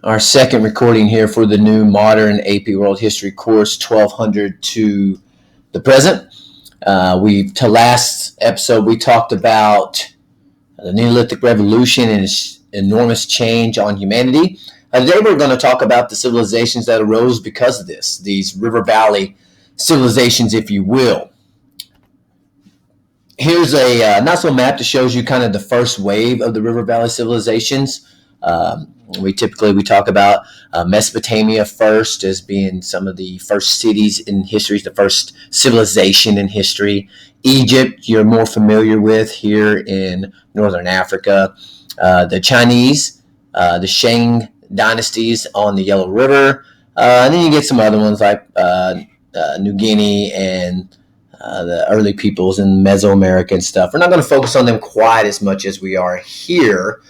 our second recording here for the new modern AP World History course, 1200 to the present. Last episode we talked about the Neolithic Revolution and its enormous change on humanity. Today we're going to talk about the civilizations that arose because of this, these river valley civilizations, if you will. Here's a not-so map that shows you kind of the first wave of the river valley civilizations. We talk about Mesopotamia first as being some of the first cities in history, the first civilization in history. Egypt, you're more familiar with here in northern Africa. The Chinese, the Shang dynasties on the Yellow River. And then you get some other ones like New Guinea and the early peoples in Mesoamerica and stuff. We're not going to focus on them quite as much as we are here.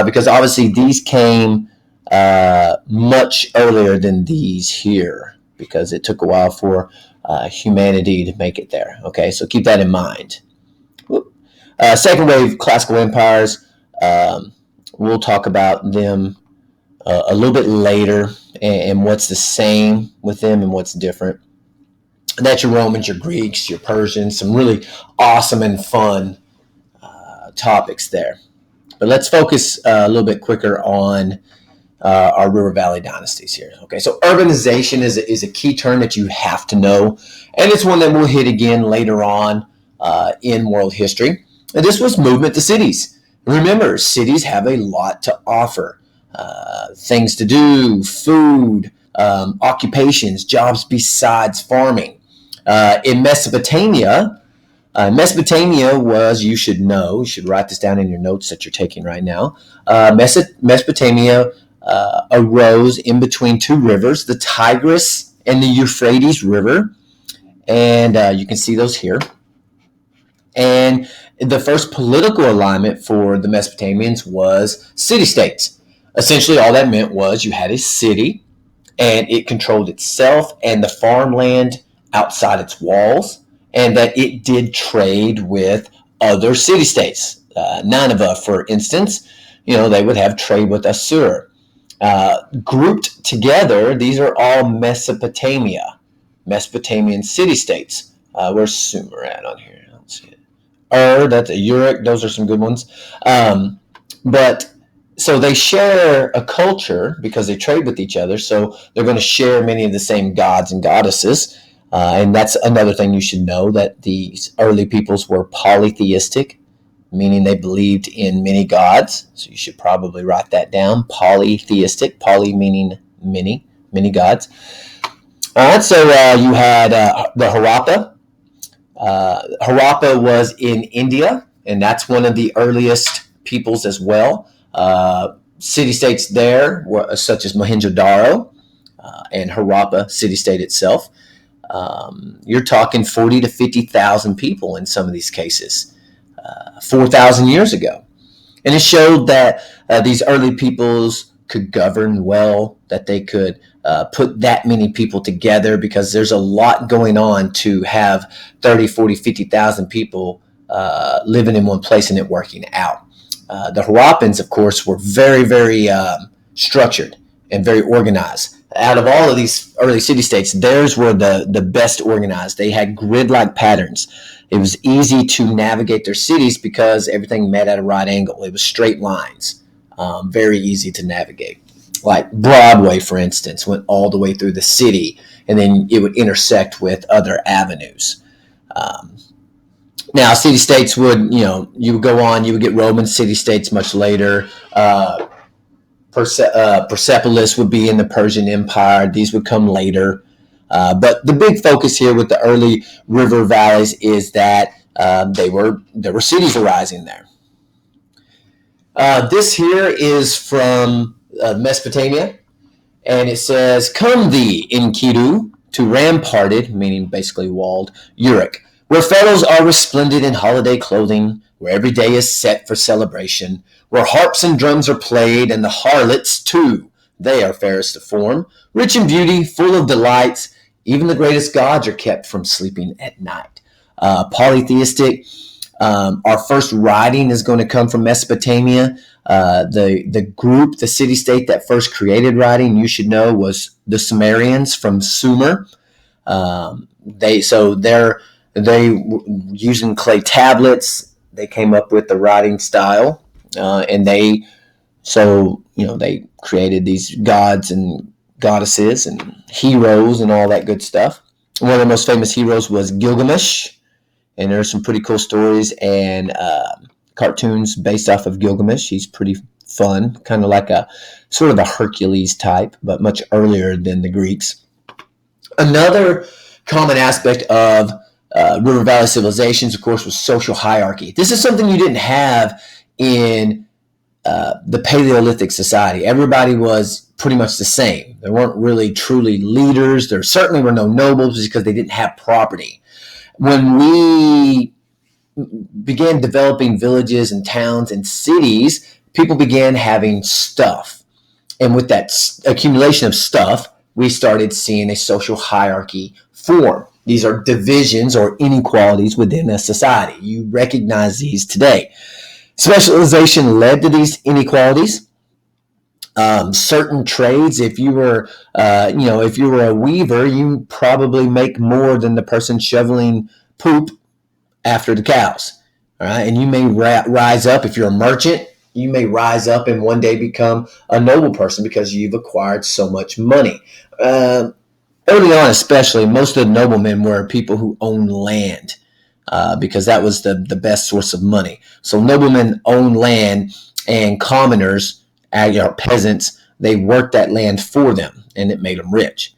Because obviously these came much earlier than these here, because it took a while for humanity to make it there. Okay, so keep that in mind. Second wave classical empires, we'll talk about them a little bit later and what's the same with them and what's different. And that's your Romans, your Greeks, your Persians, some really awesome and fun topics there. But let's focus a little bit quicker on our river valley dynasties here. Okay, so urbanization is a key term that you have to know, and it's one that we'll hit again later on in world history. And this was movement to cities. Remember, cities have a lot to offer. Things to do, food, occupations, jobs besides farming. In Mesopotamia was, you should write this down in your notes that you're taking right now. Mesopotamia arose in between two rivers, the Tigris and the Euphrates River. And you can see those here. And the first political alignment for the Mesopotamians was city-states. Essentially, all that meant was you had a city, and it controlled itself and the farmland outside its walls, and that it did trade with other city-states. Nineveh, for instance, they would have trade with Assur. Grouped together, these are all Mesopotamian city-states. Where's Sumer at on here? I don't see it. That's a Uruk. Those are some good ones. So they share a culture because they trade with each other, so they're going to share many of the same gods and goddesses. And that's another thing you should know, that these early peoples were polytheistic, meaning they believed in many gods. So you should probably write that down. Polytheistic, poly meaning many gods. All right, so you had the Harappa. Harappa was in India, and that's one of the earliest peoples as well. City-states there were such as Mohenjo-Daro and Harappa city-state itself. You're talking 40 to 50,000 people in some of these cases, 4,000 years ago. And it showed that these early peoples could govern well, that they could put that many people together, because there's a lot going on to have 30, 40, 50,000 people living in one place and it working out. The Harappans, of course, were very, very structured and very organized. Out of all of these early city-states, theirs were the best organized. They had grid-like patterns. It was easy to navigate their cities because everything met at a right angle. It was straight lines, very easy to navigate. Like Broadway, for instance, went all the way through the city, and then it would intersect with other avenues. Now, city-states would, you would go on, you would get Roman city-states much later. Persepolis would be in the Persian Empire. These would come later. But the big focus here with the early river valleys is that there were cities arising there. This here is from Mesopotamia, and it says, "Come thee, Enkidu, to ramparted," meaning basically walled, Uruk, "where pharaohs are resplendent in holiday clothing, where every day is set for celebration, where harps and drums are played, and the harlots, too, they are fairest of form, rich in beauty, full of delights. Even the greatest gods are kept from sleeping at night." Polytheistic, Our first writing is going to come from Mesopotamia. The city-state that first created writing, you should know, was the Sumerians from Sumer. They using clay tablets. They came up with the writing style, and they created these gods and goddesses and heroes and all that good stuff. One of the most famous heroes was Gilgamesh, and there's some pretty cool stories and cartoons based off of Gilgamesh. He's pretty fun, kind of like a sort of a Hercules type, but much earlier than the Greeks. Another common aspect of river valley civilizations, of course, was social hierarchy. This is something you didn't have in the Paleolithic society. Everybody was pretty much the same. There weren't really truly leaders. There certainly were no nobles because they didn't have property. When we began developing villages and towns and cities, people began having stuff. And with that accumulation of stuff, we started seeing a social hierarchy form. These are divisions or inequalities within a society. You recognize these today. Specialization led to these inequalities. Certain trades, if you were a weaver, you probably make more than the person shoveling poop after the cows. All right, and you may rise up if you're a merchant. You may rise up and one day become a noble person because you've acquired so much money. Early on, especially, most of the noblemen were people who owned land. Because that was the best source of money. So noblemen owned land, and commoners, peasants, they worked that land for them, and it made them rich.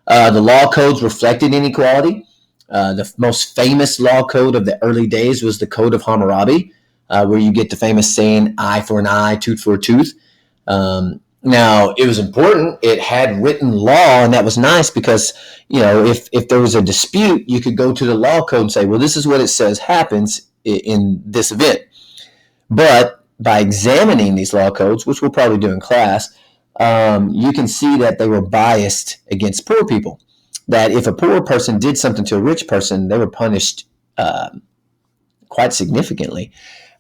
The law codes reflected inequality. The most famous law code of the early days was the Code of Hammurabi, where you get the famous saying, eye for an eye, tooth for a tooth. Now, it was important. It had written law, and that was nice because, if there was a dispute, you could go to the law code and say, well, this is what it says happens in this event. But by examining these law codes, which we'll probably do in class, you can see that they were biased against poor people. That if a poor person did something to a rich person, they were punished quite significantly.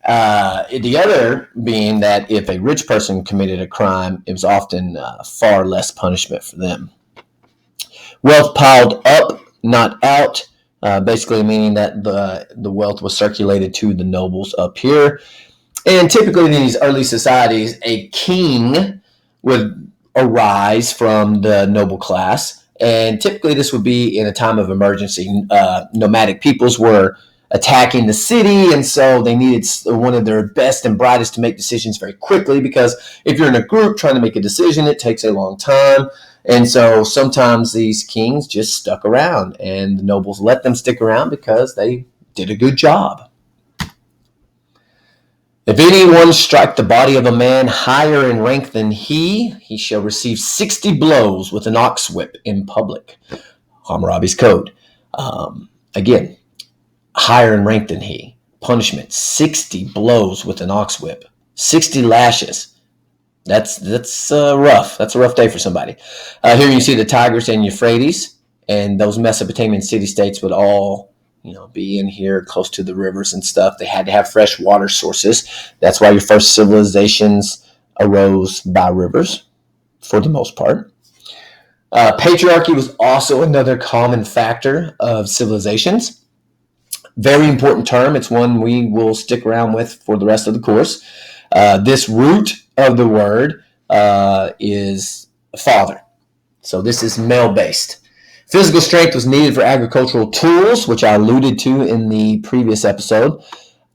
The other being that if a rich person committed a crime, it was often far less punishment for them. Wealth piled up, not out, basically meaning that the wealth was circulated to the nobles up here. And typically in these early societies, a king would arise from the noble class. And typically this would be in a time of emergency. Nomadic peoples were attacking the city, and so they needed one of their best and brightest to make decisions very quickly, because if you're in a group trying to make a decision, it takes a long time. And so sometimes these kings just stuck around, and the nobles let them stick around because they did a good job. If anyone strike the body of a man higher in rank than he shall receive 60 blows with an ox whip in public. Hammurabi's code. Again, higher in rank than he. Punishment, 60 blows with an ox whip. 60 lashes. That's rough. That's a rough day for somebody. Here you see the Tigris and Euphrates, and those Mesopotamian city-states would all be in here close to the rivers and stuff. They had to have fresh water sources. That's why your first civilizations arose by rivers, for the most part. Patriarchy was also another common factor of civilizations. Very important term. It's one we will stick around with for the rest of the course. This root of the word is father. So this is male-based. Physical strength was needed for agricultural tools, which I alluded to in the previous episode.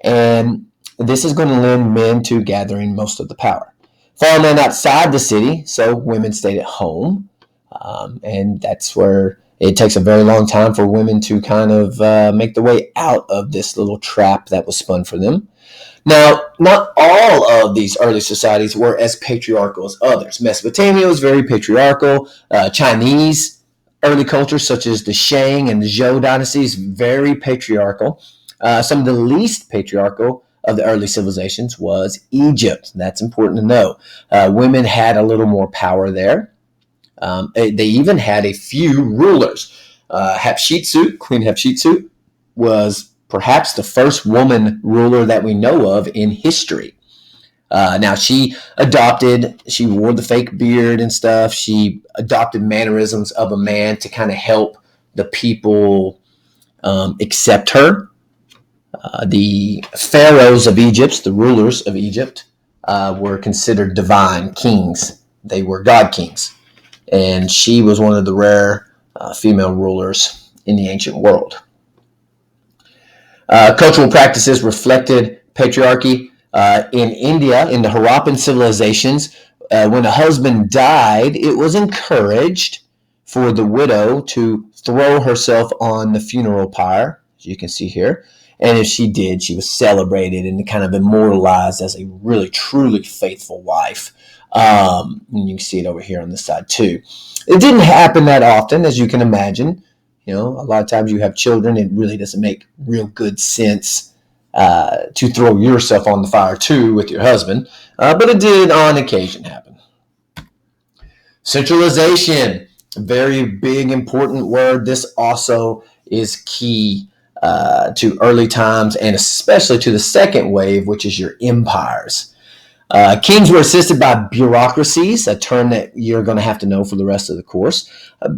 And this is going to lend men to gathering most of the power. Farmland outside the city, so women stayed at home. And that's where it takes a very long time for women to kind of make the way out of this little trap that was spun for them. Now, not all of these early societies were as patriarchal as others. Mesopotamia was very patriarchal. Chinese early cultures, such as the Shang and the Zhou dynasties, very patriarchal. Some of the least patriarchal of the early civilizations was Egypt. That's important to know. Women had a little more power there. They even had a few rulers. Hatshepsut, Queen Hatshepsut, was perhaps the first woman ruler that we know of in history. Now, she wore the fake beard and stuff. She adopted mannerisms of a man to kind of help the people accept her. The pharaohs of Egypt, the rulers of Egypt, were considered divine kings. They were god kings. And she was one of the rare female rulers in the ancient world. Cultural practices reflected patriarchy. In India, in the Harappan civilizations, when a husband died, it was encouraged for the widow to throw herself on the funeral pyre, as you can see here. And if she did, she was celebrated and kind of immortalized as a really, truly faithful wife. And you can see it over here on this side too. It didn't happen that often, as you can imagine. A lot of times you have children, it really doesn't make real good sense to throw yourself on the fire too with your husband, but it did on occasion happen. Centralization, very big, important word. This also is key to early times and especially to the second wave, which is your empires. Kings were assisted by bureaucracies, a term that you're going to have to know for the rest of the course.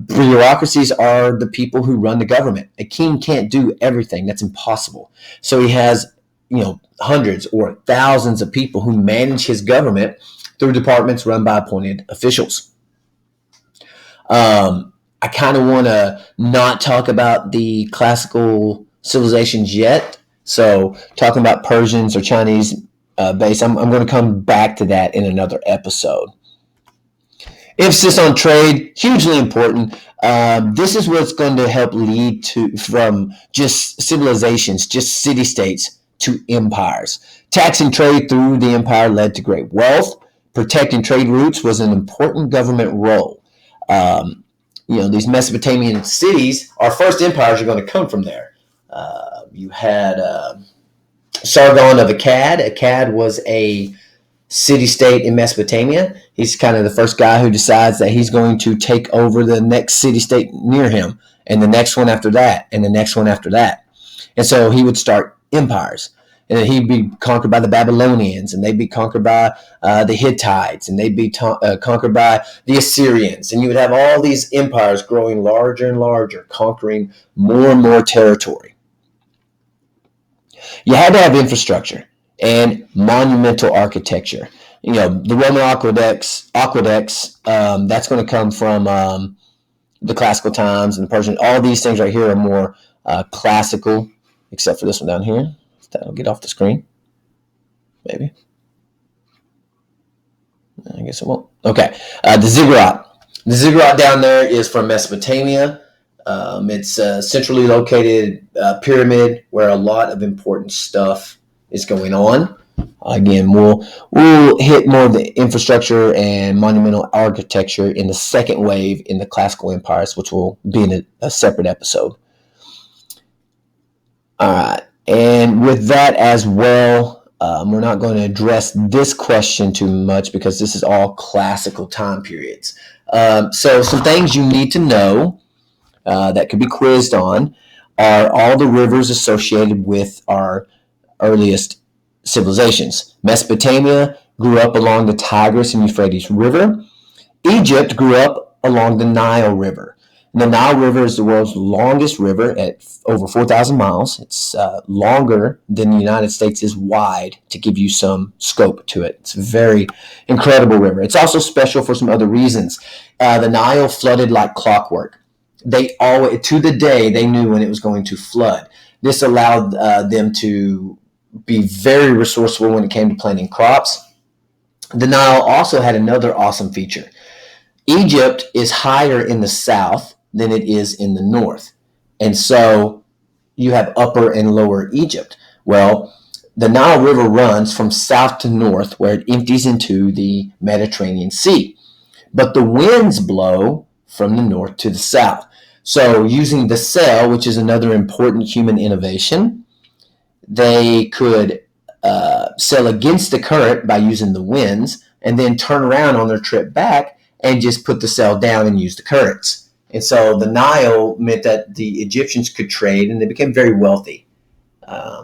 Bureaucracies are the people who run the government. A king can't do everything. That's impossible. So he has, hundreds or thousands of people who manage his government through departments run by appointed officials. I kind of want to not talk about the classical civilizations yet. So talking about Persians or Chinese base, I'm going to come back to that in another episode. Emphasis on trade, hugely important. This is what's going to help lead from just civilizations, just city-states, to empires. Taxing trade through the empire led to great wealth. Protecting trade routes was an important government role. These Mesopotamian cities, our first empires are going to come from there. You had Sargon of Akkad. Akkad was a city-state in Mesopotamia. He's kind of the first guy who decides that he's going to take over the next city-state near him, and the next one after that, and the next one after that. And so he would start empires. And then he'd be conquered by the Babylonians, and they'd be conquered by the Hittites, and they'd be conquered by the Assyrians. And you would have all these empires growing larger and larger, conquering more and more territory. You had to have infrastructure and monumental architecture. The Roman aqueducts, that's going to come from the classical times, and the Persian. All these things right here are more classical, except for this one down here. That'll get off the screen. Maybe. I guess it won't. Okay. The ziggurat. The ziggurat down there is from Mesopotamia. It's a centrally located pyramid where a lot of important stuff is going on. Again, we'll hit more of the infrastructure and monumental architecture in the second wave in the classical empires, which will be in a separate episode. All right. And with that as well, we're not going to address this question too much because this is all classical time periods. So some things you need to know that could be quizzed on are all the rivers associated with our earliest civilizations. Mesopotamia grew up along the Tigris and Euphrates River. Egypt grew up along the Nile River. And the Nile River is the world's longest river at over 4,000 miles. It's longer than the United States is wide, to give you some scope to it. It's a very incredible river. It's also special for some other reasons. The Nile flooded like clockwork. They always, to the day, they knew when it was going to flood. This allowed them to be very resourceful when it came to planting crops. The Nile also had another awesome feature. Egypt is higher in the south than it is in the north. And so you have upper and lower Egypt. Well, the Nile River runs from south to north where it empties into the Mediterranean Sea. But the winds blow from the north to the south. So using the sail, which is another important human innovation, they could sail against the current by using the winds and then turn around on their trip back and just put the sail down and use the currents. And so the Nile meant that the Egyptians could trade, and they became very wealthy.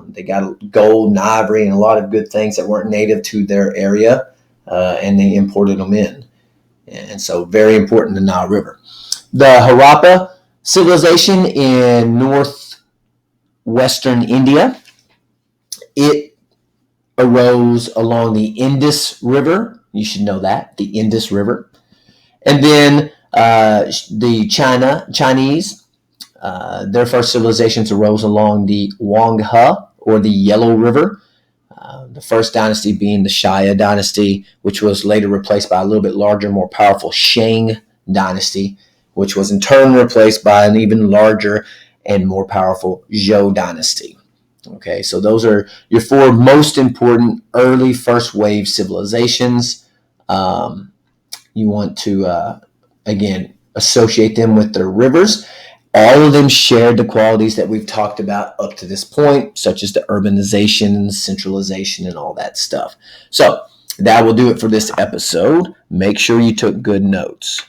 They got gold and ivory and a lot of good things that weren't native to their area, and they imported them in. And so very important, the Nile River. The Harappa civilization in northwestern India, it arose along the Indus River. You should know that, the Indus River. And then the Chinese, their first civilizations arose along the Wanghe, or the Yellow River. The first dynasty being the Xia dynasty, which was later replaced by a little bit larger, more powerful Shang dynasty, which was in turn replaced by an even larger and more powerful Zhou dynasty. Okay, so those are your four most important early first wave civilizations. You want to, again, associate them with their rivers. All of them shared the qualities that we've talked about up to this point, such as the urbanization, centralization, and all that stuff. So that will do it for this episode. Make sure you took good notes.